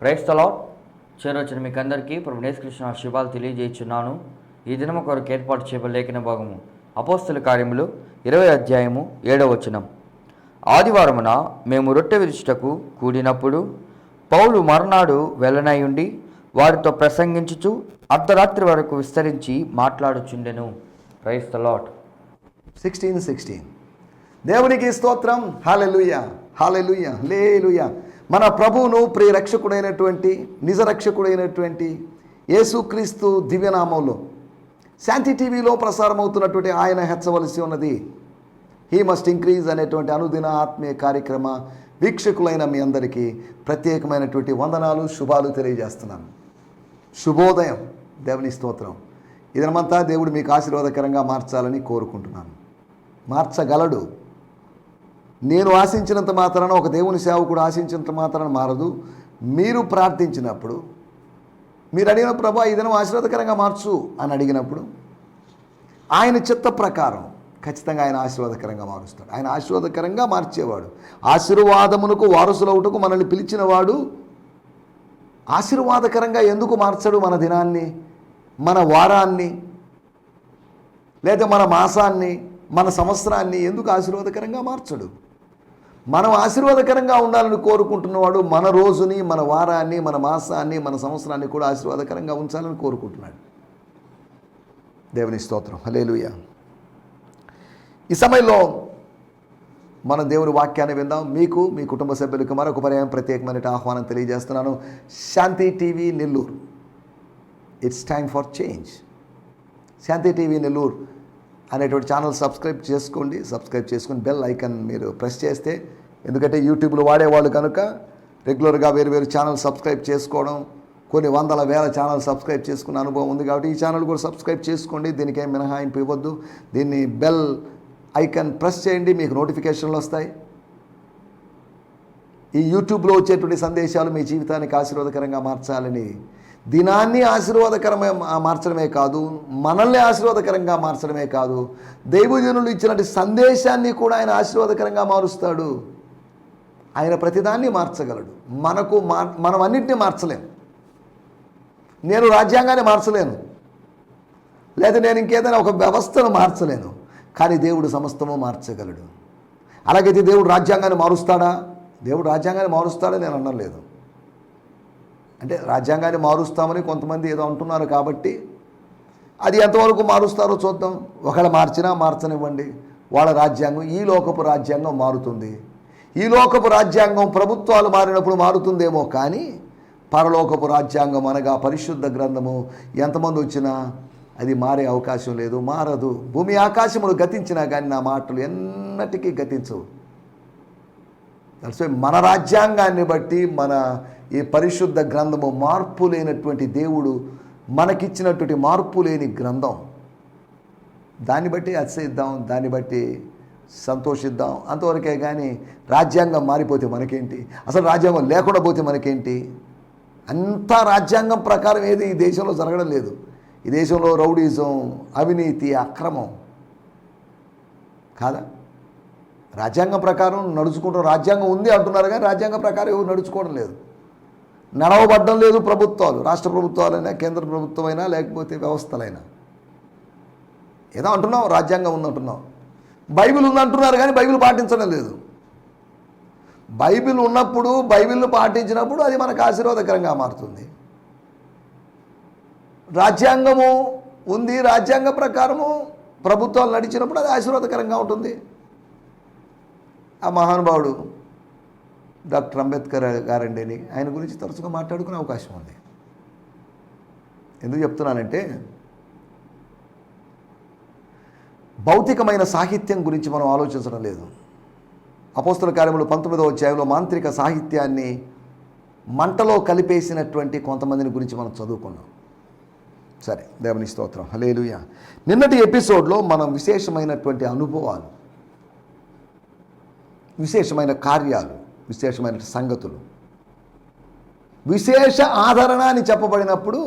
Praise the lord. చేరొచ్చిన మీకు అందరికీ ప్రభు యేసుకృష్ణ శుభాలు తెలియజేయుచున్నాను. ఈ దినము కొరకు ఏర్పాటు చేయబడిన లేఖన భాగము అపోస్తల కార్యములు 20 అధ్యాయము 7వ వచనం. ఆదివారమున మేము రొట్టె విరుచుటకు కూడినప్పుడు పౌలు మర్నాడు వెళ్ళనయుండి వారితో ప్రసంగించుచు అర్ధరాత్రి వరకు విస్తరించి మాట్లాడుచుండెను. Praise the lord. 16:16 దేవునికి స్తోత్రం. హల్లెలూయా, హల్లెలూయా, హల్లెలూయా. మన ప్రభువును ప్రియ రక్షకుడైనటువంటి నిజ రక్షకుడైనటువంటి యేసుక్రీస్తు దివ్యనామంలో శాంతి టీవీలో ప్రసారమవుతున్నటువంటి ఆయన హెచ్చవలసి ఉన్నది హీ మస్ట్ ఇంక్రీజ్ అనేటువంటి అనుదిన ఆత్మీయ కార్యక్రమ వీక్షకులైన మీ అందరికీ ప్రత్యేకమైనటువంటి వందనాలు, శుభాలు తెలియజేస్తున్నాను. శుభోదయం. దేవుని స్తోత్రం. ఇదనమంతా దేవుడు మీకు ఆశీర్వాదకరంగా మార్చాలని కోరుకుంటున్నాను. మార్చగలడు. నేను ఆశించినంత మాత్రాన, ఒక దేవుని సేవకుడు ఆశించినంత మాత్రాన మారదు. మీరు ప్రార్థించినప్పుడు, మీరు అడిగిన ప్రభా ఈ దినం ఆశీర్వాదకరంగా మార్చు అని అడిగినప్పుడు ఆయన చిత్త ప్రకారం ఖచ్చితంగా ఆయన ఆశీర్వాదకరంగా మారుస్తాడు. ఆయన ఆశీర్వాదకరంగా మార్చేవాడు. ఆశీర్వాదమునకు వారసులవుటకు మనల్ని పిలిచినవాడు ఆశీర్వాదకరంగా ఎందుకు మార్చడు? మన దినాన్ని, మన వారాన్ని, లేదా మన మాసాన్ని, మన సంవత్సరాన్ని ఎందుకు ఆశీర్వాదకరంగా మార్చడు? మనం ఆశీర్వాదకరంగా ఉండాలని కోరుకుంటున్నవాడు మన రోజుని, మన వారాన్ని, మన మాసాన్ని, మన సంవత్సరాన్ని కూడా ఆశీర్వాదకరంగా ఉంచాలని కోరుకుంటున్నాడు. దేవుని స్తోత్రం. హల్లెలూయా. ఈ సమయంలో మన దేవుని వాక్యాన్ని విందాం. మీకు, మీ కుటుంబ సభ్యులకు మరొక పర్యాయం ప్రత్యేకమైన ఆహ్వానం తెలియజేస్తున్నాను. Shanti TV Nellore, it's time for change. Shanti TV Nellore అనేటువంటి ఛానల్ సబ్స్క్రైబ్ చేసుకొని బెల్ ఐకాన్ మీరు ప్రెస్ చేస్తే, ఎందుకంటే యూట్యూబ్లో వాడేవాళ్ళు కనుక రెగ్యులర్గా వేరు ఛానల్ సబ్స్క్రైబ్ చేసుకోవడం, కొన్ని వందల వేల ఛానల్ సబ్స్క్రైబ్ చేసుకున్న అనుభవం ఉంది కాబట్టి ఈ ఛానల్ కూడా సబ్స్క్రైబ్ చేసుకోండి. దీనికి ఏం మినహాయింపు ఇవ్వద్దు. దీన్ని బెల్ ఐకాన్ ప్రెస్ చేయండి, మీకు నోటిఫికేషన్లు వస్తాయి. ఈ యూట్యూబ్లో వచ్చేటువంటి సందేశాలు మీ జీవితానికి ఆశీర్వాదకరంగా మార్చాలని, దినాన్ని ఆశీర్వాదకరంగా మార్చడమే కాదు, మనల్ని ఆశీర్వాదకరంగా మార్చడమే కాదు, దైవజనులు ఇచ్చినటువంటి సందేశాన్ని కూడా ఆయన ఆశీర్వాదకరంగా మారుస్తాడు. ఆయన ప్రతిదాన్ని మార్చగలడు. మనం అన్నింటినీ మార్చలేము. నేను రాజ్యాంగాన్ని మార్చలేను, లేదా నేను ఇంకేదైనా ఒక వ్యవస్థను మార్చలేను, కానీ దేవుడు సమస్తము మార్చగలడు. అలాగైతే దేవుడు రాజ్యాంగాన్ని మారుస్తాడా? దేవుడు రాజ్యాంగాన్ని మారుస్తాడని నేను అనలేదు. అంటే రాజ్యాంగాన్ని మారుస్తామని కొంతమంది ఏదో అంటున్నారు కాబట్టి అది ఎంతవరకు మారుస్తారో చూద్దాం. ఒకవేళ మార్చనివ్వండి. వాళ్ళ రాజ్యాంగం, ఈ లోకపు రాజ్యాంగం మారుతుంది. ఈ లోకపు రాజ్యాంగం ప్రభుత్వాలు మారినప్పుడు మారుతుందేమో, కానీ పరలోకపు రాజ్యాంగం అనగా పరిశుద్ధ గ్రంథము ఎంతమంది వచ్చినా అది మారే అవకాశం లేదు, మారదు. భూమి ఆకాశములు గతించినా కానీ నా మాటలు ఎన్నటికీ గతించవు. మన రాజ్యాంగాన్ని బట్టి, మన ఈ పరిశుద్ధ గ్రంథము మార్పు లేనటువంటి దేవుడు మనకిచ్చినటువంటి మార్పు లేని గ్రంథం. దాన్ని బట్టి అతిశయిద్దాం, దాన్ని బట్టి సంతోషిద్దాం, అంతవరకే. కానీ రాజ్యాంగం మారిపోతే మనకేంటి? అసలు రాజ్యాంగం లేకుండా పోతే మనకేంటి? అంతా రాజ్యాంగం ప్రకారం ఏది ఈ దేశంలో జరగడం లేదు. ఈ దేశంలో రౌడీజం, అవినీతి, అక్రమం కాదా? రాజ్యాంగం ప్రకారం నడుచుకుంటాం. రాజ్యాంగం ఉంది అంటున్నారు కానీ రాజ్యాంగం ప్రకారం ఎవరు నడుచుకోవడం లేదు, నడవబడ్డం లేదు. ప్రభుత్వాలు, రాష్ట్ర ప్రభుత్వాలైనా, కేంద్ర ప్రభుత్వమైనా, లేకపోతే వ్యవస్థలైనా ఏదో అంటున్నాం, రాజ్యాంగం ఉందంటున్నాం. బైబిల్ ఉందంటున్నారు కానీ బైబిల్ పాటించడం లేదు. బైబిల్ ఉన్నప్పుడు, బైబిల్ను పాటించినప్పుడు అది మనకు ఆశీర్వాదకరంగా మారుతుంది. రాజ్యాంగము ఉంది, రాజ్యాంగ ప్రకారము ప్రభుత్వాలు నడిచినప్పుడు అది ఆశీర్వాదకరంగా ఉంటుంది. ఆ మహానుభావుడు డాక్టర్ అంబేద్కర్ గారండి అని ఆయన గురించి తరచుగా మాట్లాడుకునే అవకాశం ఉంది. ఎందుకు చెప్తున్నానంటే, భౌతికమైన సాహిత్యం గురించి మనం ఆలోచించడం లేదు. అపోస్తల కార్యములు 19వ అధ్యాయంలో మాంత్రిక సాహిత్యాన్ని మంటలో కలిపేసినటువంటి కొంతమందిని గురించి మనం చదువుకున్నాం. సరే, దేవుని స్తోత్రం. హల్లెలూయా. నిన్నటి ఎపిసోడ్లో మనం విశేషమైనటువంటి అనుభవాలు, విశేషమైన కార్యాలు, విశేషమైన సంగతులు, విశేష ఆదరణ అని చెప్పబడినప్పుడు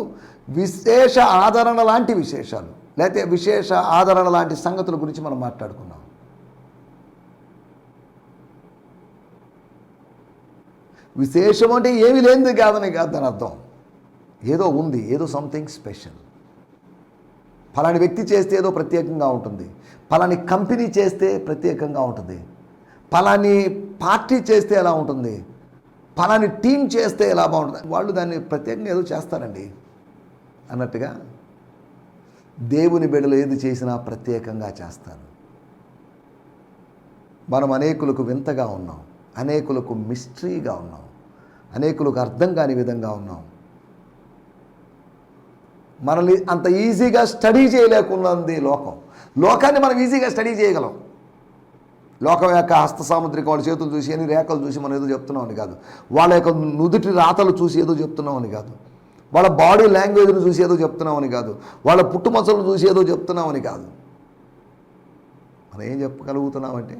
విశేష ఆదరణ లాంటి విశేషాలు, లేకపోతే విశేష ఆదరణ లాంటి సంగతుల గురించి మనం మాట్లాడుకున్నాం. విశేషం అంటే ఏమీ లేనిది కాదని కాదు దాని అర్థం. ఏదో ఉంది, ఏదో సంథింగ్ స్పెషల్. ఫలాని వ్యక్తి చేస్తే ఏదో ప్రత్యేకంగా ఉంటుంది, ఫలాని కంపెనీ చేస్తే ప్రత్యేకంగా ఉంటుంది, ఫలాని పార్టీ చేస్తే ఎలా ఉంటుంది, ఫలాని టీం చేస్తే ఎలా బాగుంటుంది. వాళ్ళు దాన్ని ప్రత్యేకంగా ఏదో చేస్తారండి అన్నట్టుగా దేవుని బిడ్డలు ఏది చేసినా ప్రత్యేకంగా చేస్తారు. మనం అనేకులకు వింతగా ఉన్నాం, అనేకులకు మిస్టరీగా ఉన్నాం, అనేకులకు అర్థం కాని విధంగా ఉన్నాం. మనల్ని అంత ఈజీగా స్టడీ చేయలేకున్నది లోకాన్ని మనం ఈజీగా స్టడీ చేయగలం. లోకం యొక్క హస్త సాముద్రిక వాళ్ళ చేతులు చూసి ఎన్ని రేఖలు చూసి మనం ఏదో చెప్తున్నామని కాదు, వాళ్ళ యొక్క నుదుటి రాతలు చూసి ఏదో చెప్తున్నామని కాదు, వాళ్ళ బాడీ లాంగ్వేజ్ను చూసి ఏదో చెప్తున్నామని కాదు, వాళ్ళ పుట్టుమచ్చలను చూసి ఏదో చెప్తున్నామని కాదు. మనం ఏం చెప్పగలుగుతున్నామంటే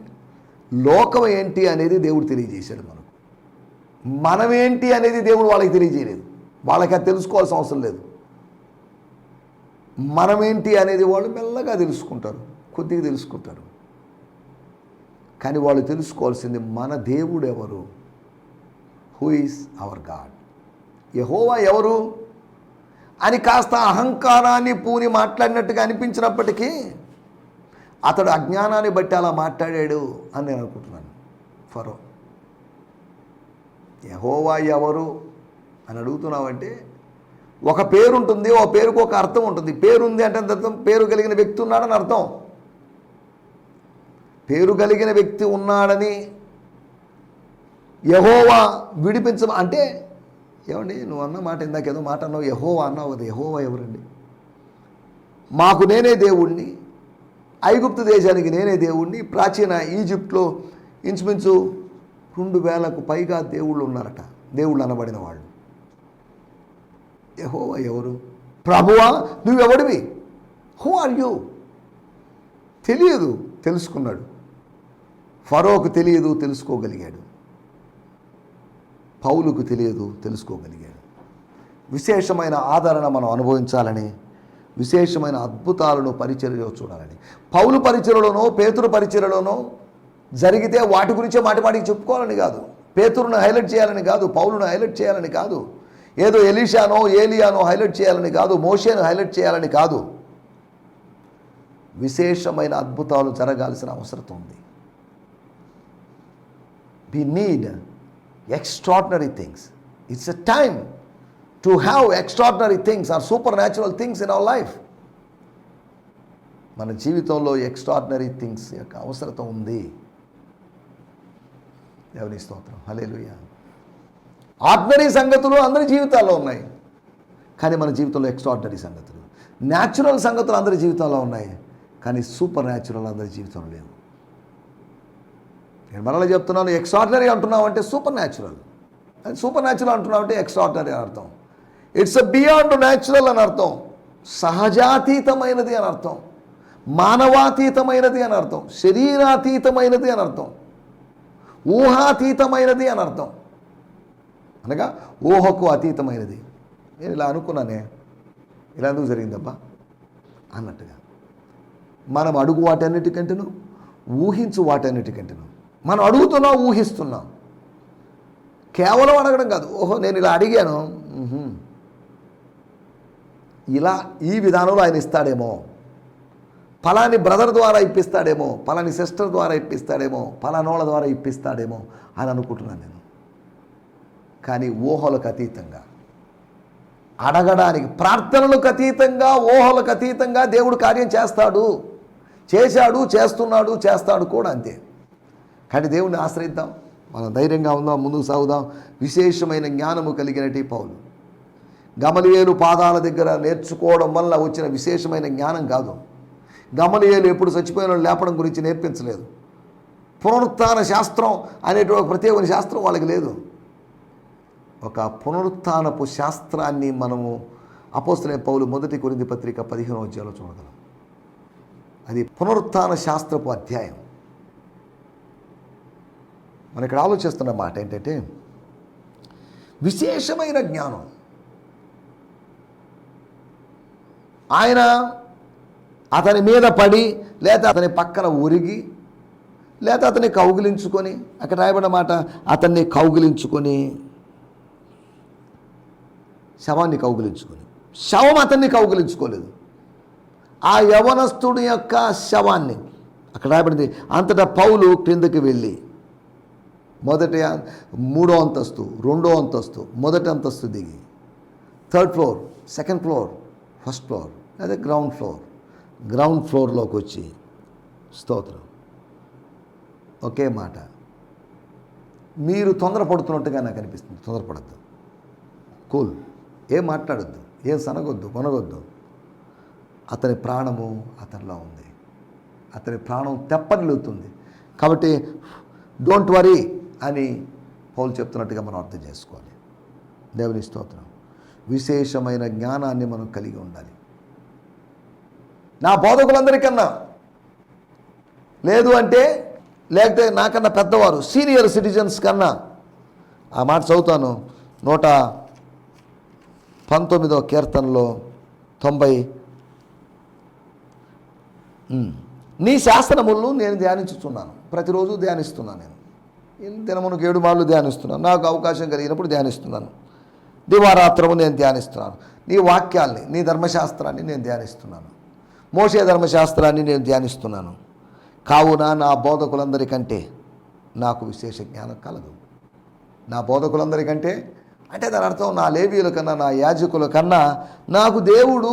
లోకం ఏంటి అనేది దేవుడు తెలియజేశాడు మనకు. మనమేంటి అనేది దేవుడు వాళ్ళకి తెలియజేయలేదు, వాళ్ళకి అది తెలుసుకోవాల్సిన అవసరం లేదు. మనమేంటి అనేది వాళ్ళు మెల్లగా తెలుసుకుంటారు, కొద్దిగా తెలుసుకుంటారు. కానీ వాళ్ళు తెలుసుకోవాల్సింది మన దేవుడు ఎవరు, హూ ఈజ్ అవర్ గాడ్. యెహోవా ఎవరు అని కాస్త అహంకారాన్ని పూని మాట్లాడినట్టుగా అనిపించినప్పటికీ అతడు అజ్ఞానాన్ని బట్టి అలా మాట్లాడాడు అని నేను అనుకుంటున్నాను. ఫరో యెహోవా ఎవరు అని అడుగుతున్నావంటే ఒక పేరు ఉంటుంది, ఓ పేరుకు ఒక అర్థం ఉంటుంది. పేరు ఉంది అంటే అర్థం పేరు కలిగిన వ్యక్తి ఉన్నాడని అర్థం. పేరు కలిగిన వ్యక్తి ఉన్నాడని యెహోవా అంటే ఏమండి నువ్వు అన్న మాట ఇందాక ఏదో మాట అన్నావు, యెహోవా అన్నావు కదా. యెహోవా ఎవరండి? మాకు నేనే దేవుణ్ణి, ఐగుప్తు దేశానికి నేనే దేవుణ్ణి. ప్రాచీన ఈజిప్ట్లో ఇంచుమించు 2000కు పైగా దేవుళ్ళు ఉన్నారట, దేవుళ్ళు అనబడిన వాళ్ళు. యెహోవా ఎవరు? ప్రభువా నువ్వెవడివి? Who are you? తెలియదు, తెలుసుకున్నాడు. ఫరోకు తెలియదు, తెలుసుకోగలిగాడు. పౌలుకు తెలియదు, తెలుసుకోగలిగాడు. విశేషమైన ఆదరణ మనం అనుభవించాలని, విశేషమైన అద్భుతాలను పరిచర్యలో చూడాలని. పౌలు పరిచర్యలోనో పేతురు పరిచర్యలోనో జరిగితే వాటి గురించే మాటికి చెప్పుకోవాలని కాదు, పేతురును హైలైట్ చేయాలని కాదు, పౌలును హైలైట్ చేయాలని కాదు, ఏదో ఎలీషానో ఏలియానో హైలైట్ చేయాలని కాదు, మోషేను హైలైట్ చేయాలని కాదు. విశేషమైన అద్భుతాలు జరగాల్సిన అవసరం ఉంది. We need extraordinary things. It's a time to have extraordinary things or supernatural things in our life. మన జీవితంలో ఎక్స్ట్రాడినరీ థింగ్స్ యొక్క అవసరం ఉంది. దేవుని స్తోత్రం, హల్లెలూయా. ఆర్డినరీ సంగతులు అందరి జీవితాల్లో ఉన్నాయి, కానీ మన జీవితంలో ఎక్స్ట్రాడినరీ సంగతులు, న్యాచురల్ సంగతులు అందరి జీవితాల్లో ఉన్నాయి, కానీ సూపర్ న్యాచురల్ అందరి జీవితంలో లేవు. నేను మరలా చెప్తున్నాను, ఎక్స్ట్రాడినరీ అంటున్నావు అంటే సూపర్ న్యాచురల్, అది సూపర్ న్యాచురల్ అంటున్నావు అంటే ఎక్స్ట్రాడినరీ అని అర్థం. ఇట్స్ బియాండ్ న్యాచురల్ అని అర్థం, సహజాతీతమైనది అని అర్థం, మానవాతీతమైనది అని అర్థం, శరీరాతీతమైనది అని అర్థం, ఊహాతీతమైనది అని అర్థం. అనగా ఊహకు అతీతమైనది. నేను ఇలా అనుకున్నానే, ఇలా ఎందుకు జరిగిందబ్బా అన్నట్టుగా. మనం అడుగు వాటన్నిటికంటేను, ఊహించు వాటన్నిటికంటేను. మనం అడుగుతున్నాం, ఊహిస్తున్నాం. కేవలం అడగడం కాదు, ఓహో నేను ఇలా అడిగాను, ఇలా ఈ విధానంలో ఆయన ఇస్తాడేమో, ఫలాని బ్రదర్ ద్వారా ఇప్పిస్తాడేమో, ఫలాని సిస్టర్ ద్వారా ఇప్పిస్తాడేమో, ఫలానోళ్ళ ద్వారా ఇప్పిస్తాడేమో అని అనుకుంటున్నాను నేను. కానీ ఊహలకు అతీతంగా, అడగడానికి, ప్రార్థనలకు అతీతంగా, ఊహలకు అతీతంగా దేవుడు కార్యం చేస్తాడు, చేశాడు, చేస్తున్నాడు, చేస్తాడు కూడా అంతే. కానీ దేవుడిని ఆశ్రయిద్దాం, మనం ధైర్యంగా ఉందాం, ముందుకు సాగుదాం. విశేషమైన జ్ఞానము కలిగినటి పౌలు గమలియేలు పాదాల దగ్గర నేర్చుకోవడం వల్ల వచ్చిన విశేషమైన జ్ఞానం కాదు. గమలియేలు ఎప్పుడు చచ్చిపోయిన లేపడం గురించి నేర్పించలేదు. పునరుత్థాన శాస్త్రం అనేటువంటి ప్రత్యేకమైన శాస్త్రం వాళ్ళకి లేదు. ఒక పునరుత్థానపు శాస్త్రాన్ని మనము అపోస్తలుడైన పౌలు 1 కొరింథీ పత్రిక 15వ అధ్యాయంలో చూడగలం. అది పునరుత్థాన శాస్త్రపు అధ్యాయం. మనం ఇక్కడ ఆలోచిస్తున్న మాట ఏంటంటే విశేషమైన జ్ఞానం. ఆయన అతని మీద పడి, లేదా అతని పక్కన ఒరిగి, లేదా అతన్ని కౌగిలించుకొని, అక్కడ రాయబడిన మాట అతన్ని కౌగిలించుకొని శవాన్ని కౌగిలించుకొని. శవం అతన్ని కౌగిలించుకోలేదు. ఆ యవనస్తుడి యొక్క శవాన్ని, అక్కడ రాయబడింది, అంతటా పౌలు క్రిందకి వెళ్ళి మొదటి 3వ అంతస్తు, 2వ అంతస్తు, మొదటి అంతస్తు దిగి 3rd floor, 2nd floor, 1st floor, అదే గ్రౌండ్ ఫ్లోర్లోకి వచ్చి స్తోత్రం. ఒకే మాట, మీరు తొందరపడుతున్నట్టుగా నాకు అనిపిస్తుంది. తొందరపడద్దు, కూల్, ఏం మాట్లాడొద్దు, ఏం సనగొద్దు, కొనగొద్దు. అతని ప్రాణము అతనిలో ఉంది, అతని ప్రాణం తెప్పనిలుతుంది. కాబట్టి డోంట్ వరీ అని పౌలు చెప్తున్నట్టుగా మనం అర్థం చేసుకోవాలి. దేవుని స్తోత్రం. విశేషమైన జ్ఞానాన్ని మనం కలిగి ఉండాలి. నా బోధకులందరికన్నా, లేదు అంటే లేకపోతే నాకన్నా పెద్దవారు సీనియర్ సిటిజన్స్ కన్నా, ఆ మాట చదువుతాను 119వ కీర్తనలో 90, నీ శాస్త్రములను నేను ధ్యానించుతున్నాను. ప్రతిరోజు ధ్యానిస్తున్నాను. నేను దినమునకు 7 మార్లు ధ్యానిస్తున్నాను. నాకు అవకాశం కలిగినప్పుడు ధ్యానిస్తున్నాను. దివారాత్రము నేను ధ్యానిస్తున్నాను. నీ వాక్యాల్ని, నీ ధర్మశాస్త్రాన్ని నేను ధ్యానిస్తున్నాను. మోషే ధర్మశాస్త్రాన్ని నేను ధ్యానిస్తున్నాను. కావున నా బోధకులందరికంటే నాకు విశేష జ్ఞానం కలదు. నా బోధకులందరికంటే అంటే దాని అర్థం నా లేవీయుల కన్నా, నా యాజకుల కన్నా నాకు దేవుడు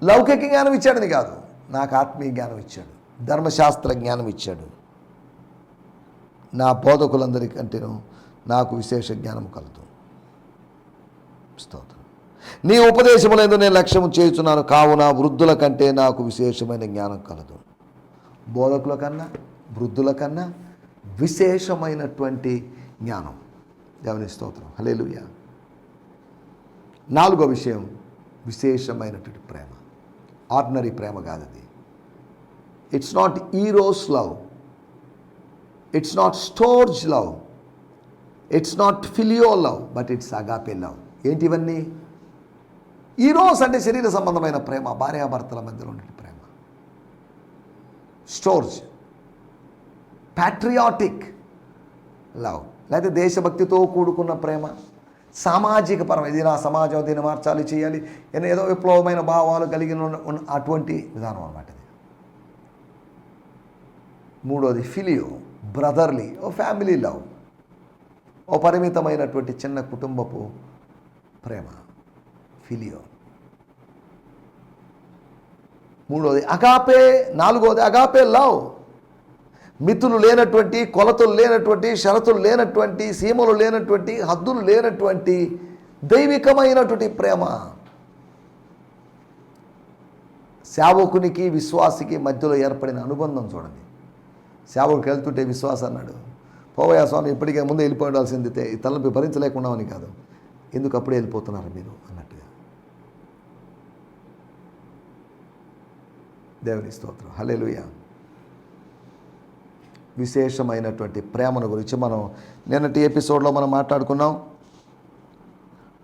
లౌకిక జ్ఞానం ఇచ్చాడని కాదు, నాకు ఆత్మీయ జ్ఞానం ఇచ్చాడు, ధర్మశాస్త్ర జ్ఞానం ఇచ్చాడు. నా బోధకులందరికంటేనూ నాకు విశేష జ్ఞానం కలదు. స్తోత్రం. నీ ఉపదేశములందు నేను లక్ష్యము చేయుచున్నాను. కావున వృద్ధుల కంటే నాకు విశేషమైన జ్ఞానం కలదు. బోధకుల కన్నా, వృద్ధుల కన్నా విశేషమైనటువంటి జ్ఞానం. దేవుని స్తోత్రం. హల్లెలూయా. 4వ విషయం, విశేషమైనటువంటి ప్రేమ. ఆర్డినరీ ప్రేమ కాదు అది. It's not eros love, it's not storge love, it's not philia love, but it's agape love. ఏంటి ఇవన్నీ? ఈరోస్ అంటే శరీర సంబంధమైన ప్రేమ, భార్యాభర్తల మధ్యలో ఉండే ప్రేమ. స్టోర్జ్ ప్యాట్రియాటిక్ లవ్, లేకపోతే దేశభక్తితో కూడుకున్న ప్రేమ, సామాజిక పరమైన, ఇది నా సమాజం, దీన్ని మార్చాలి, చేయాలి, ఏదో విప్లవమైన భావాలు కలిగిన అటువంటి విధానం అన్నమాట ఇది. 3వది ఫిలియో, బ్రదర్లీ, ఓ ఫ్యామిలీ లవ్, ఓ పరిమితమైనటువంటి చిన్న కుటుంబపు ప్రేమ, ఫిలియో. 3వది అగాపే. 4వది అగాపే లవ్, మితులు లేనటువంటి, కొలతలు లేనటువంటి, షరతులు లేనటువంటి, సీమలు లేనటువంటి, హద్దులు లేనటువంటి దైవికమైనటువంటి ప్రేమ. సేవకునికి విశ్వాసికి మధ్యలో ఏర్పడిన అనుబంధం చూడండి. సేవకుడికి వెళ్తుంటే విశ్వాసం అన్నాడు, పోవయ్యా స్వామి, ఇప్పటికే ముందే వెళ్ళిపోవాల్సింది, ఈ తలనొప్పి భరించలేకున్నామని కాదు, ఎందుకు అప్పుడే వెళ్ళిపోతున్నారు మీరు అన్నట్టుగా. దేవుని స్తోత్రం. హల్లెలూయా. విశేషమైనటువంటి ప్రేమను గురించి మనం నిన్నటి ఎపిసోడ్లో మనం మాట్లాడుకున్నాం.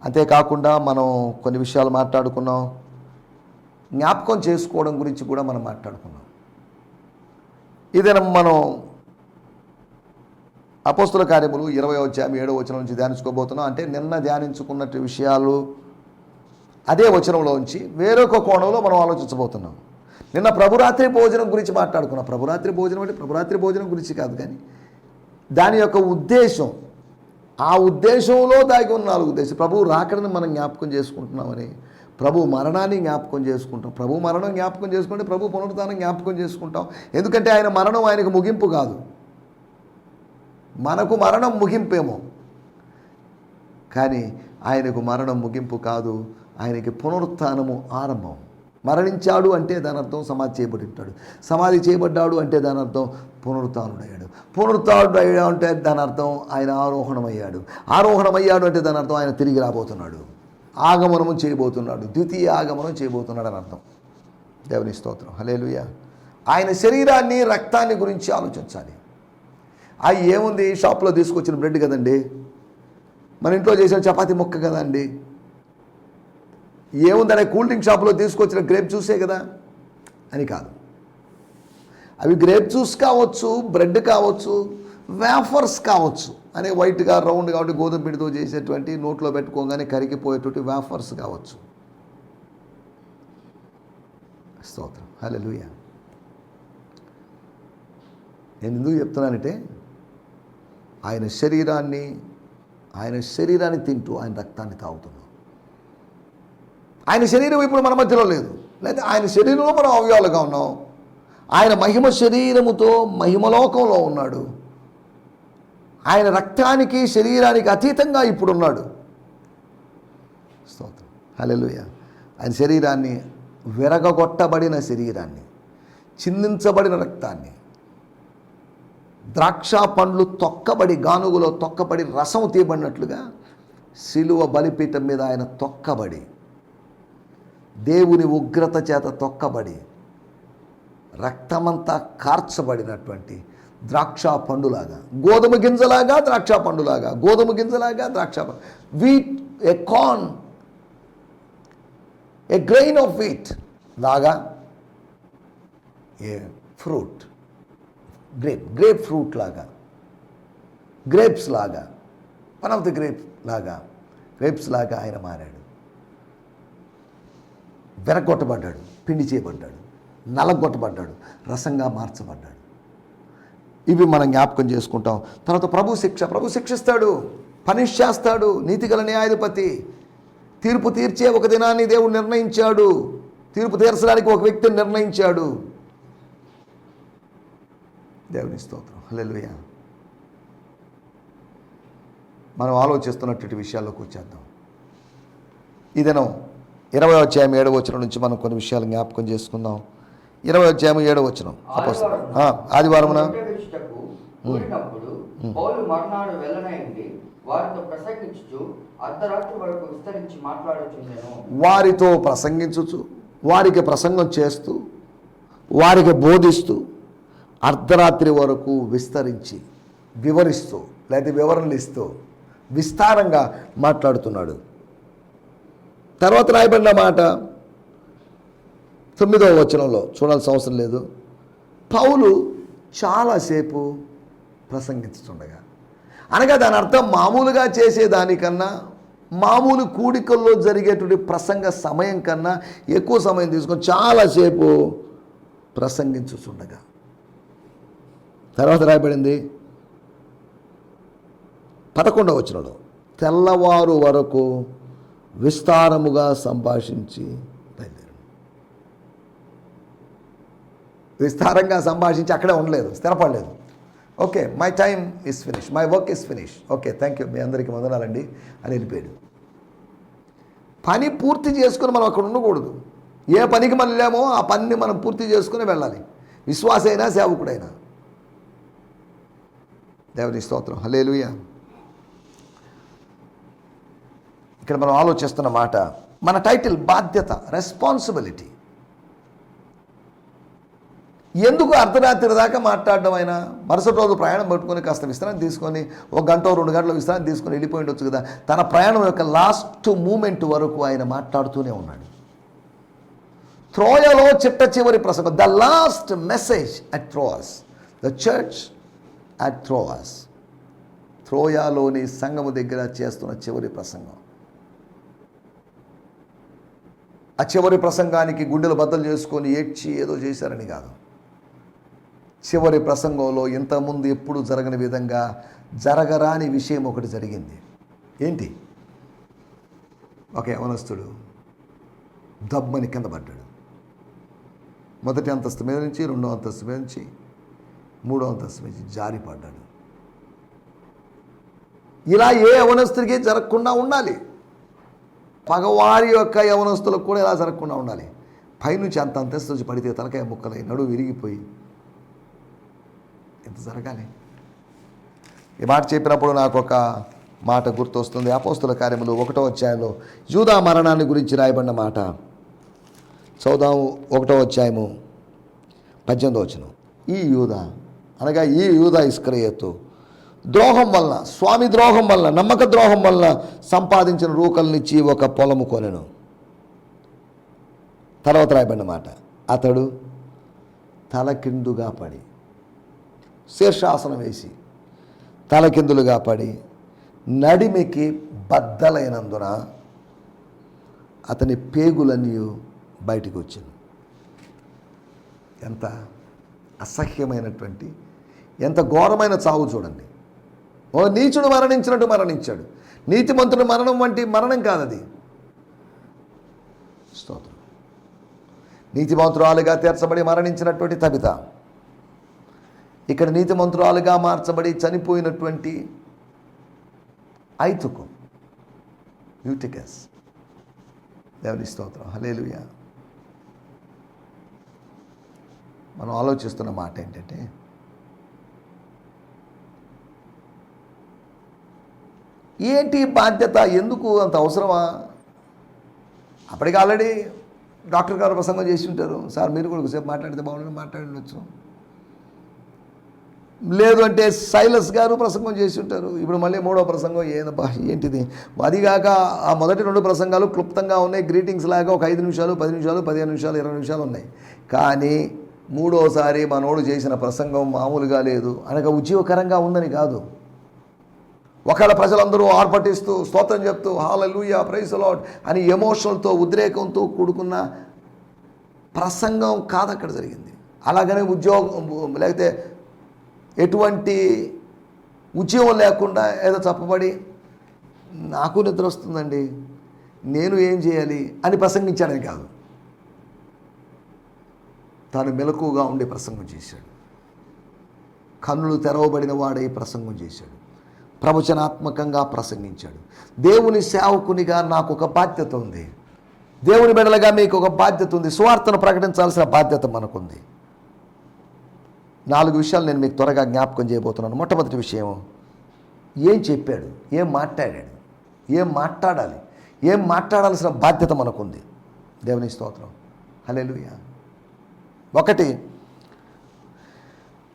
అంతేకాకుండా మనం కొన్ని విషయాలు మాట్లాడుకున్నాం. జ్ఞాపకం చేసుకోవడం గురించి కూడా మనం మాట్లాడుకున్నాం. ఇదేనా మనం అపోస్తుల కార్యములు 20వ అధ్యాయం 7వ వచనం నుంచి ధ్యానించుకోబోతున్నాం. అంటే నిన్న ధ్యానించుకున్నట్టు విషయాలు అదే వచనంలో ఉంచి వేరొక కోణంలో మనం ఆలోచించబోతున్నాం. నిన్న ప్రభురాత్రి భోజనం గురించి మాట్లాడుకున్నాం. ప్రభురాత్రి భోజనం అంటే ప్రభురాత్రి భోజనం గురించి కాదు, కానీ దాని యొక్క ఉద్దేశం, ఆ ఉద్దేశంలో దాగి ఉన్న 4 ఉద్దేశం. ప్రభు రాకడని మనం జ్ఞాపకం చేసుకుంటున్నామని, ప్రభు మరణాన్ని జ్ఞాపకం చేసుకుంటాం. ప్రభు మరణం జ్ఞాపకం చేసుకుంటే ప్రభు పునరుత్థానం జ్ఞాపకం చేసుకుంటాం. ఎందుకంటే ఆయన మరణం ఆయనకు ముగింపు కాదు. మనకు మరణం ముగింపేమో, కానీ ఆయనకు మరణం ముగింపు కాదు, ఆయనకి పునరుత్థానము ఆరంభం. మరణించాడు అంటే దాని అర్థం సమాధి చేయబడి ఉంటాడు, సమాధి చేయబడ్డాడు అంటే దాని అర్థం పునరుత్థానుడయ్యాడు, పునరుత్థానుడయ్యాడు అంటే దాని అర్థం ఆయన ఆరోహణమయ్యాడు, ఆరోహణమయ్యాడు అంటే దాని అర్థం ఆయన తిరిగి రాబోతున్నాడు, ఆగమనము చేయబోతున్నాడు, ద్వితీయ ఆగమనం చేయబోతున్నాడు అని అర్థం. దేవుని స్తోత్రం. హల్లెలూయా. ఆయన శరీరాన్ని, రక్తాన్ని గురించి ఆలోచించాలి. అవి ఏముంది, షాప్లో తీసుకొచ్చిన బ్రెడ్ కదండి, మన ఇంట్లో చేసిన చపాతీ ముక్క కదండి, ఏముందనే కూల్ డ్రింక్ షాప్లో తీసుకొచ్చిన గ్రేప్ జ్యూసే కదా అని కాదు. అవి గ్రేప్ జ్యూస్ కావచ్చు, బ్రెడ్ కావచ్చు, వేఫర్స్ కావచ్చు, అనే వైట్గా రౌండ్ కాబట్టి గోధుమ పిండితో చేసేటువంటి నోట్లో పెట్టుకోగానే కరిగిపోయేటువంటి వేఫర్స్ కావచ్చు. స్తోత్రం, హల్లెలూయా. నేను ఎందుకు చెప్తున్నానంటే ఆయన శరీరాన్ని తింటూ ఆయన రక్తాన్ని తాగుతున్నాం. ఆయన శరీరం ఇప్పుడు మన మధ్యలో లేదు, లేదా ఆయన శరీరంలో మనం అవయవాలుగా ఉన్నాం. ఆయన మహిమ శరీరముతో మహిమలోకంలో ఉన్నాడు. ఆయన రక్తానికి శరీరానికి అతీతంగా ఇప్పుడున్నాడు. స్తోత్రం, హల్లెలూయా. ఆయన శరీరాన్ని, విరగగొట్టబడిన శరీరాన్ని, చిందించబడిన రక్తాన్ని, ద్రాక్ష పండ్లు తొక్కబడి, గానుగులో తొక్కబడి రసం తీయబడినట్లుగా శిలువ బలిపీఠం మీద ఆయన తొక్కబడి, దేవుని ఉగ్రత చేత తొక్కబడి, రక్తమంతా కార్చబడినటువంటి ద్రాక్ష పండులాగా, గోధుమ గింజలాగా ద్రాక్ష పండులాగా, గోధుమ గింజలాగా ద్రాక్ష wheat, A corn, A grain of wheat లాగా, ఏ ఫ్రూట్, గ్రేప్ ఫ్రూట్ లాగా, గ్రేప్స్ లాగా, వన్ ఆఫ్ ది గ్రేప్స్ లాగా ఆయన మారాడు. వెరగొట్టబడ్డాడు, పిండి చేయబడ్డాడు, నలగొట్టబడ్డాడు, రసంగా మార్చబడ్డాడు. ఇవి మనం జ్ఞాపకం చేసుకుంటాం. తర్వాత ప్రభు శిక్షిస్తాడు, పనిష్ చేస్తాడు. నీతిగల న్యాయాధిపతి, తీర్పు తీర్చే ఒక దినాన్ని దేవుడు నిర్ణయించాడు. తీర్పు తీర్చడానికి ఒక వ్యక్తిని నిర్ణయించాడు. దేవుని స్తోత్రం, హల్లెలూయా. మనం ఆలోచిస్తున్నటువంటి విషయాల్లోకి వచ్చేద్దాం. ఈ దినం 20వ అధ్యాయం 7వ వచనం నుంచి మనం కొన్ని విషయాలు జ్ఞాపకం చేసుకుందాం. 20వ అధ్యాయం 7వ వచనం. ఆదివారమున కూడినప్పుడు పౌలు మర్నాడు వెళ్ళనైంది వారితో ప్రసంగించుచు అర్ధరాత్రి వరకు విస్తరించి మాట్లాడుచుండెను. వారితో ప్రసంగించుచు, వారికి ప్రసంగం చేస్తూ, వారికి బోధిస్తూ, అర్ధరాత్రి వరకు విస్తరించి, వివరిస్తూ, లేదా వివరణలు ఇస్తూ విస్తారంగా మాట్లాడుతున్నాడు. తర్వాత రాయబడిన మాట 9వ వచనంలో చూడాల్సిన అవసరం లేదు. పౌలు చాలాసేపు ప్రసంగించుతుండగా, అనగా దాని అర్థం మామూలుగా చేసేదానికన్నా, మామూలు కూడికల్లో జరిగేటువంటి ప్రసంగ సమయం కన్నా ఎక్కువ సమయం తీసుకొని చాలాసేపు ప్రసంగించుతుండగా. తర్వాత రాయబడింది 11వ వచనంలో, తెల్లవారు వరకు విస్తారముగా సంభాషించి బయలుదేరాడు. విస్తారంగా సంభాషించి అక్కడే ఉండలేదు, స్థిరపడలేదు. Okay, my time is finish, my work is finish, okay thank you, మీ అందరికీ వందనాలండి అని వెళ్ళిపోయాడు. పని పూర్తి చేసుకుని మనం అక్కడ ఉండకూడదు. ఏ పనికి మనం వెళ్ళామో ఆ పనిని మనం పూర్తి చేసుకుని వెళ్ళాలి. విశ్వాసైనా సేవకుడైనా. దేవుని స్తోత్రం, హల్లెలూయా. ఇక్కడ మనం ఆలోచిస్తున్న మాట, మన టైటిల్ బాధ్యత, రెస్పాన్సిబిలిటీ. ఎందుకు అర్ధరాత్రి దాకా మాట్లాడడం? అయినా మరుసటి రోజు ప్రయాణం పెట్టుకొని కాస్త విశ్రాంతి తీసుకొని 1 గంట 2 గంటల విశ్రాంతి తీసుకొని వెళ్ళిపోయి ఉండొచ్చు కదా. తన ప్రయాణం యొక్క లాస్ట్ మూమెంట్ వరకు ఆయన మాట్లాడుతూనే ఉన్నాడు. త్రోయలో చిట్ట చివరి ప్రసంగం, the last message at Troas, the church at Troas. త్రోయాలోని సంఘము దగ్గర చేస్తున్న చివరి ప్రసంగం. ఆ చివరి ప్రసంగానికి గుండెలు బద్దలు చేసుకొని ఏడ్చి ఏదో చేశారని కాదు. చివరి ప్రసంగంలో ఇంతకుముందు ఎప్పుడు జరగని విధంగా జరగరాని విషయం ఒకటి జరిగింది. ఏంటి? ఒక యవనస్తుడు దబ్బని కింద పడ్డాడు. మొదటి అంతస్తు మీద నుంచి 2వ అంతస్తు మీద నుంచి 3వ అంతస్తు మీద నుంచి జారి పడ్డాడు. ఇలా ఏ యవనస్తుడికి జరగకుండా ఉండాలి. పగవారి యొక్క యవనస్తులకు కూడా ఇలా జరగకుండా ఉండాలి. పైనుంచి అంత అంతస్తు నుంచి పడితే తలకాయ ముక్కలై నడువు విరిగిపోయి ఎంత జరగాలి? ఈ మాట చెప్పినప్పుడు నాకు ఒక మాట గుర్తొస్తుంది. అపోస్తుల కార్యములు 1వ అధ్యాయంలో యూదా మరణాన్ని గురించి రాయబడిన మాట చదువుదాము. 1వ అధ్యాయము 18వ వచనం. ఈ యూదా అనగా ఈ యూదా ఇస్కరియోతు ద్రోహం వలన, స్వామి ద్రోహం వలన, నమ్మక ద్రోహం వలన సంపాదించిన రూకల్నిచ్చి ఒక పొలము కొనెను. తర్వాత రాయబడిన మాట, అతడు తలకిందుగా పడి శీర్షాసనం వేసి తలకిందులుగా పడి నడిమికి బద్దలైనందున అతని పేగులన్నీ బయటికి వచ్చింది. ఎంత అసహ్యమైనటువంటి, ఎంత ఘోరమైన చావు చూడండి. ఓ నీచుడు మరణించినట్టు మరణించాడు. నీతిమంతుడు మరణం వంటి మరణం కాదది. స్తోత్రం. నీతిమంతురాలుగా తీర్చబడి మరణించినటువంటి తబిత ఇక్కడ నీతిమంతురాలుగా మార్చబడి చనిపోయినటువంటి ఐతుకు, యూటికస్. దేవుని స్తోత్రం. హల్లెలూయా. మనం ఆలోచిస్తున్న మాట ఏంటంటే, ఏంటి బాధ్యత, ఎందుకు అంత అవసరమా? అప్పటికి ఆల్రెడీ డాక్టర్ గారు ప్రసంగం చేసి ఉంటారు. సార్ మీరు కూడా ఒకసేపు మాట్లాడితే బాగుంటుంది, మాట్లాడవచ్చు. లేదు అంటే సైలస్ గారు ప్రసంగం చేసి ఉంటారు. ఇప్పుడు మళ్ళీ మూడో ప్రసంగం ఏంటిది? అదిగాక ఆ మొదటి 2 ప్రసంగాలు క్లుప్తంగా ఉన్నాయి, గ్రీటింగ్స్ లాగా ఒక 5 నిమిషాలు, 10 నిమిషాలు, 15 నిమిషాలు, 20 నిమిషాలు ఉన్నాయి. కానీ మూడోసారి మనోడు చేసిన ప్రసంగం మామూలుగా లేదు. అనగా ఉద్యోగకరంగా ఉందని కాదు. ఒకవేళ ప్రజలందరూ ఆర్భటిస్తూ స్తోత్రం చెప్తూ హల్లెలూయా ప్రైజ్ ది లార్డ్ అని ఎమోషనల్తో, ఉద్రేకంతో కూడుకున్న ప్రసంగం కాదు అక్కడ జరిగింది. అలాగనే ఉద్యోగం లేకపోతే ఎటువంటి ఉద్యోగం లేకుండా ఏదో చెప్పబడి నాకు నిద్ర వస్తుందండి, నేను ఏం చేయాలి అని ప్రసంగించాడని కాదు. తాను మెలకుగా ఉండి ప్రసంగం చేశాడు. కన్నులు తెరవబడిన వాడై ప్రసంగం చేశాడు. ప్రవచనాత్మకంగా ప్రసంగించాడు. దేవుని సేవకునిగా నాకు ఒక బాధ్యత ఉంది, దేవుని బిడ్డలుగా మీకు ఒక బాధ్యత ఉంది. సువార్తను ప్రకటించాల్సిన బాధ్యత మనకుంది. 4 విషయాలు నేను మీకు త్వరగా జ్ఞాపకం చేయబోతున్నాను. మొట్టమొదటి విషయం, ఏం చెప్పాడు, ఏం మాట్లాడాడు, ఏం మాట్లాడాలి, ఏం మాట్లాడాల్సిన బాధ్యత మనకుంది. దేవుని స్తోత్రం. హల్లెలూయా. 1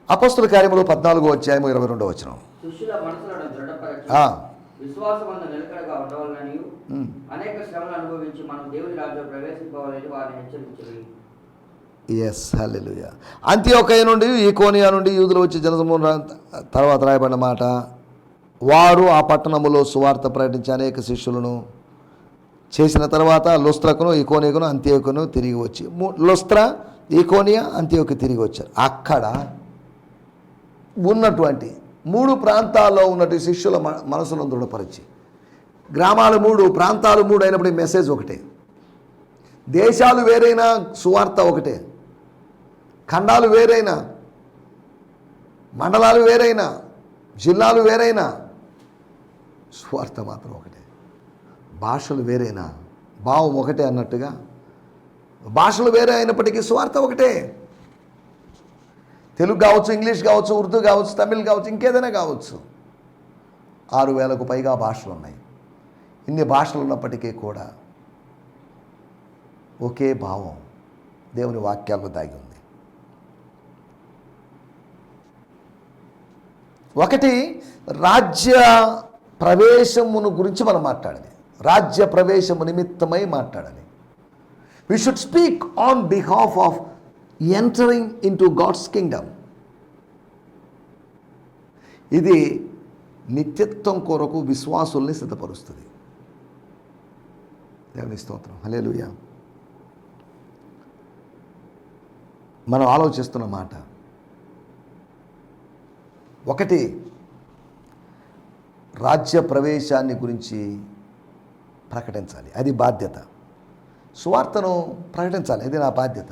అపోస్తల కార్యములు 14వ అధ్యాయము 22వ వచనం. శిష్యుల మనసులను దృఢపరచి విశ్వాసమందు నిలకడగా ఉండవాలని అనేక శ్రమలు అనుభవించి మనం దేవుని రాజ్యంలో ప్రవేశించవాలని వారిని హెచ్చరించారు. ఎస్, హల్లెలూయా. అంతియోకయ నుండి, ఈకోనియా నుండి యూదులు వచ్చి జనసమూహం తర్వాత రాయబడిన మాట, వారు ఆ పట్టణములో సువార్త ప్రకటించి అనేక శిష్యులను చేసిన తర్వాత లుస్త్రకును, ఈకోనియకును, అంతియోకును తిరిగి వచ్చి, లుస్త్ర, ఈకోనియా, అంతియోకు తిరిగి వచ్చారు. అక్కడ ఉన్నటువంటి 3 ప్రాంతాల్లో ఉన్నటువంటి శిష్యుల మనసులను దృఢపరిచి, గ్రామాలు 3, ప్రాంతాలు 3 అయినప్పుడు మెసేజ్ ఒకటే, దేశాలు వేరైనా సువార్త ఒకటే, ఖండాలు వేరైనా, మండలాలు వేరైనా, జిల్లాలు వేరైనా సువార్త మాత్రం ఒకటే. భాషలు వేరైనా భావం ఒకటే అన్నట్టుగా భాషలు వేరే అయినప్పటికీ సువార్త ఒకటే. తెలుగు కావచ్చు, ఇంగ్లీష్ కావచ్చు, ఉర్దూ కావచ్చు, తమిళ్ కావచ్చు, ఇంకేదైనా కావచ్చు. 6000కు పైగా భాషలు ఉన్నాయి. ఇన్ని భాషలు ఉన్నప్పటికీ కూడా ఒకే భావం దేవుని వాక్యాల్లో దాగి ఉంది. 1 రాజ్య ప్రవేశమును గురించి మనం మాట్లాడాలి. రాజ్య ప్రవేశము నిమిత్తమై మాట్లాడాలి. We should speak on behalf of entering into God's kingdom. ఇది నిత్యత్వం కొరకు విశ్వాసుల్ని సిద్ధపరుస్తుంది. దేవుని స్తోత్రం. హల్లెలూయా. మనం ఆలోచిస్తున్న మాట 1 రాజ్య ప్రవేశాన్ని గురించి ప్రకటించాలి, అది బాధ్యత. సువార్తను ప్రకటించాలి, అది నా బాధ్యత.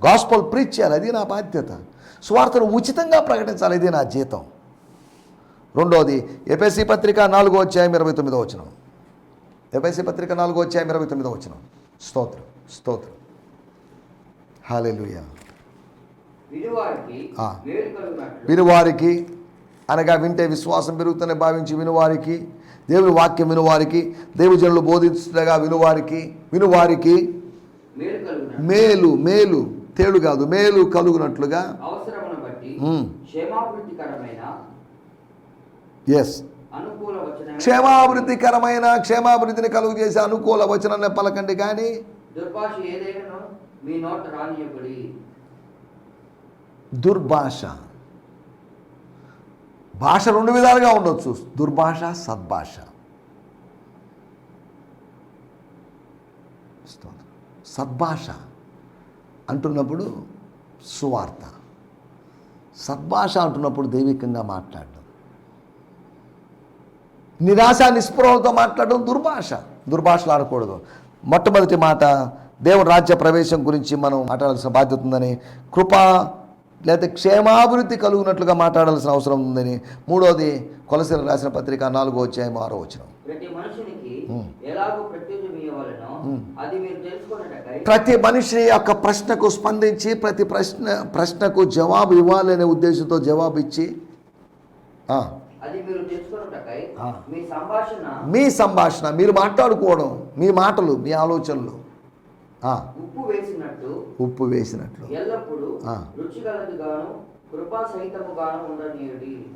గాస్పల్ ప్రీచ్ చేయాలి, అది నా బాధ్యత. సువార్తను ఉచితంగా ప్రకటించాలి, ఇది నా జీతం. 2 ఎఫెసీ పత్రిక 4వ అధ్యాయం 29వ వచనం. ఎఫెసీ పత్రిక 4వ అధ్యాయం 29వ వచనం. స్తోత్రం, స్తోత్రం. హల్లెలూయా. వినువారికి అనగా వింటే విశ్వాసం పెరుగుతుందని భావించి వినువారికి, దేవుని వాక్యం వినువారికి, దేవజనులు బోధించగా వినువారికి మేలు, మేలు తేడు కాదు, మేలు కలుగునట్లుగా ఎస్ క్షేమాభివృద్ధిని కలుగు చేసే అనుకూల వచనాన్ని పలకండి. కానీ దుర్భాష, భాష రెండు విధాలుగా ఉండొచ్చు, దుర్భాష, సద్భాష. సద్భాష అంటున్నప్పుడు సువార్త, సద్భాష అంటున్నప్పుడు దైవికంగా మాట్లాడడం, నిరాశ నిస్పృహలతో మాట్లాడడం దుర్భాషలు ఆడకూడదు. మొట్టమొదటి మాట, దేవుని రాజ్య ప్రవేశం గురించి మనం మాట్లాడాల్సిన బాధ్యత ఉందని, కృప లేదా క్షేమాభివృద్ధి కలుగునట్లుగా మాట్లాడాల్సిన అవసరం ఉందని. మూడోది, కొలసీలకు రాసిన పత్రిక 4వ అధ్యాయం 6వ వచనం. ప్రతి మనిషి యొక్క ప్రశ్నకు స్పందించి ప్రతి ప్రశ్నకు జవాబు ఇవ్వాలనే ఉద్దేశంతో జవాబు ఇచ్చి మీ సంభాషణ మీరు మాట్లాడుకోవడం, మీ మాటలు, మీ ఆలోచనలు ఉప్పు వేసినట్లు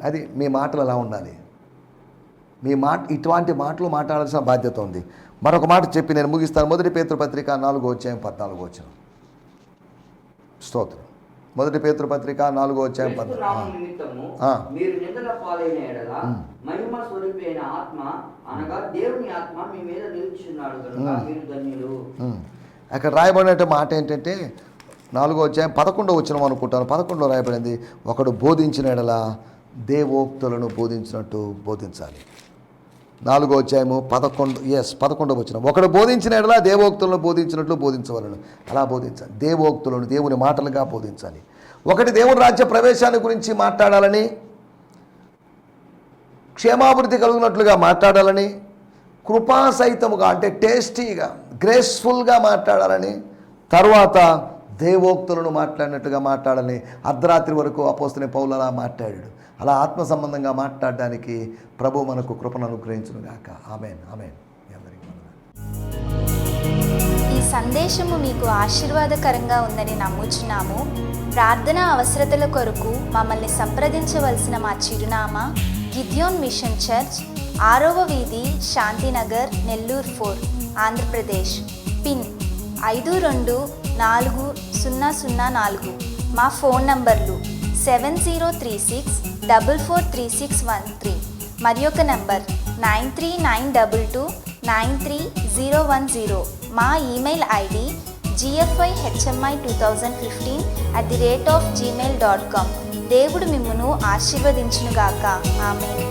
అది మీ మాటలు అలా ఉండాలి. మీ ఇటువంటి మాటలు మాట్లాడాల్సిన బాధ్యత ఉంది. మరొక మాట చెప్పి నేను ముగిస్తాను. 1 పేతురు పత్రిక 4వ అధ్యాయం 14వ వచనం. స్తోత్రం. 1 పేతురు పత్రిక 4వ అధ్యాయం 14. అక్కడ రాయబడిన మాట ఏంటంటే 4వ అధ్యాయం 11వ వచనం అనుకుంటాను. 11లో రాయబడింది, ఒకడు బోధించిన ఎడల దేవోక్తులను బోధించినట్టు బోధించాలి. 4వ అధ్యాయము 11వ వచనం, ఒకడు బోధించిన ఎడల దేవోక్తులను బోధించినట్లు బోధించవలను. అలా బోధించాలి, దేవోక్తులను దేవుని మాటలుగా బోధించాలి. ఒకటి దేవుని రాజ్య ప్రవేశాన్ని గురించి మాట్లాడాలని, క్షేమాభివృద్ధి కలుగునట్లుగా మాట్లాడాలని, కృపాసహితముగా అంటే టేస్టీగా గ్రేస్ఫుల్గా మాట్లాడాలని, తర్వాత దేవోక్తులను మాట్లాడినట్టుగా మాట్లాడాలని. అర్ధరాత్రి వరకు అపోస్తలుడైన పౌలు అలా మాట్లాడాడు. అలా ఆత్మ సంబంధంగా మాట్లాడడానికి ప్రభు మనకు కృపను అనుగ్రహించును గాక. ఆమేన్, ఆమేన్. ఈ సందేశము మీకు ఆశీర్వాదకరంగా ఉందని నమ్ముచున్నాము. ప్రార్థనా అవసరతల కొరకు మమ్మల్ని సంప్రదించవలసిన మా చిరునామా గిద్యోన్ మిషన్ చర్చ్, 6వ వీధి, శాంతినగర్, నెల్లూరు 4, ఆంధ్రప్రదేశ్. పిన్ 524004. మా ఫోన్ నంబర్లు 7036443613 మరి ఒక నంబర్ 9392293010. మా ఈమెయిల్ ఐడి gfihmi2015@gmail.com. దేవుడు మిమ్మును ఆశీర్వదించునుగాక. ఆమేన్.